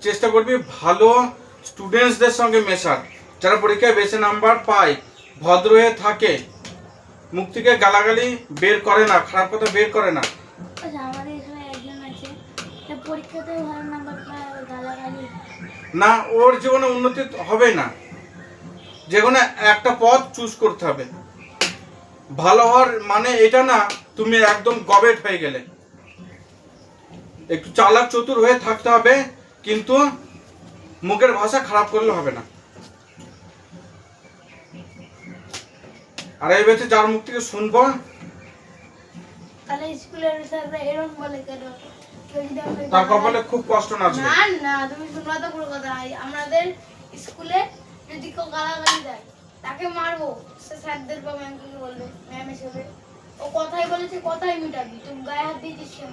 চেষ্টা করবি ভালো স্টুডেন্টসদের সঙ্গে মেশার, যারা পরীক্ষায় বেশি নাম্বার পায়, ভদ্র হয়ে থাকে, মুখ থেকে গালাগালি বের করে না, খারাপ কথা বের করে না। আমাদের এখানে একজন আছে পরীক্ষাতে ভালো নাম্বার পায়, গালাগালি না, ওর জীবনে উন্নতি হবে না। যে কোনো একটা পথ চুজ করতে হবে। ভালো হওয়ার মানে এটা না তুমি একদম গবেট হয়ে গেলে, একটু চালাক চতুর হয়ে থাকতে হবে, কিন্তু মুখের ভাষা খারাপ করলে হবে না। আর এই বেঁচে যার মুখ থেকে শুনবো, তাহলে স্কুলের স্যাররা এরকম বলে কেন? তার কপালে খুব কষ্ট না। না না, তুমি শুনবা তো পুরো কথা। আমাদের স্কুলে যদি কেউ গালাগালি দেয় তাকে মারবো, সে স্যারদের বা ম্যামকে বলবে, ম্যাম হিসেবে ও কথাই বলেছে, কথাই মিটাবি, তুমি গায়ে হাত দিয়েছিস কেন?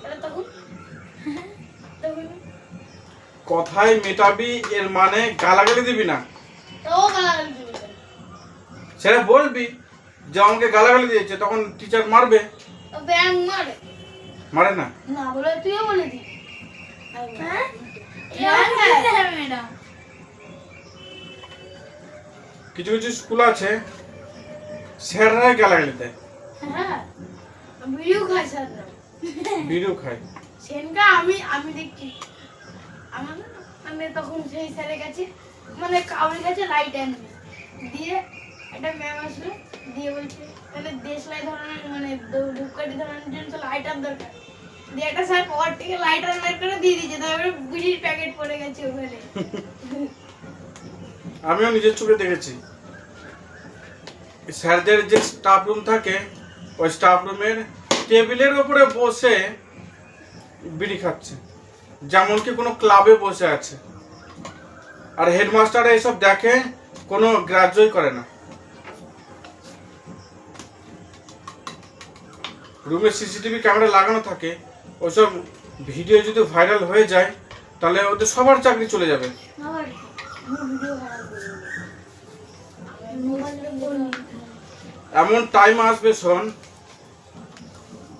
তাহলে তখন কথাই মেটাবি এর মানে গালাগালি দিবি না, তো ও গালাগালি দিবে কেন? সেটা বলবি যে আমাকে গালাগালি দিয়েছে, তখন টিচার মারবে। ও ব্যাং মারে মারে না? না বলে তুইও বলে দি। হ্যাঁ ম্যাডাম, কিছু কিছু স্কুল আছে স্যাররাই গালাগালি দেয়। হ্যাঁ বিড়িও খায় স্যাররা, বিড়িও খায়। সেনকা আমি দেখছি আমাদের মানে তখন সেই স্যারের কাছে মানে কাউরের কাছে লাইট আনবে, দিয়ে একটা ম্যাম আসলো, দিয়ে বলছে তাহলে দেশলাই ধরনের মানে ধূপকাঠি ধরনের জন্য তো লাইটার দরকার, দিয়ে একটা স্যার পকেট থেকে লাইটার বের করে দিয়ে দিয়েছে, তারপরে বিড়ির প্যাকেট পড়ে গেছে ওখানে। আমিও নিজের চোখে দেখেছি, স্যারদের যে স্টাফ রুম থাকে ওই স্টাফ রুমের টেবিলের উপরে বসে বিড়ি খাচ্ছে, যেমন কি কোনো ক্লাবে বসে আছে। আর হেডমাস্টার এইসব দেখে, কোনো গ্রাহ্যই করে না। রুমে সিসিটিভি ক্যামেরা লাগানো থাকে, ওইসব ভিডিও যদি ভাইরাল হয়ে যায় তাহলে ওদের সবার চাকরি চলে যাবে। এমন টাইম আসবে শোন,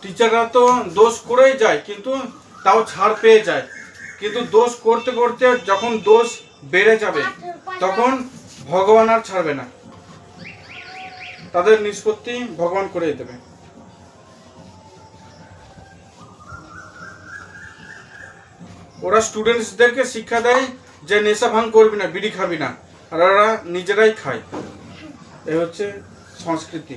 টিচাররা তো দোষ করেই যায়, কিন্তু তাও ছাড় পেয়ে যায়, কিন্তু দোষ করতে করতে যখন দোষ বেড়ে যাবে তখন ভগবান আর ছাড়বে না, তাদের নিষ্পত্তি ভগবান করে দেবে। ওরা স্টুডেন্টসদেরকে শিক্ষা দেয় যে নেশা ভাঙ করবি না, বিড়ি খাবি না, আর ওরা নিজেরাই খায়। এই হচ্ছে সংস্কৃতি।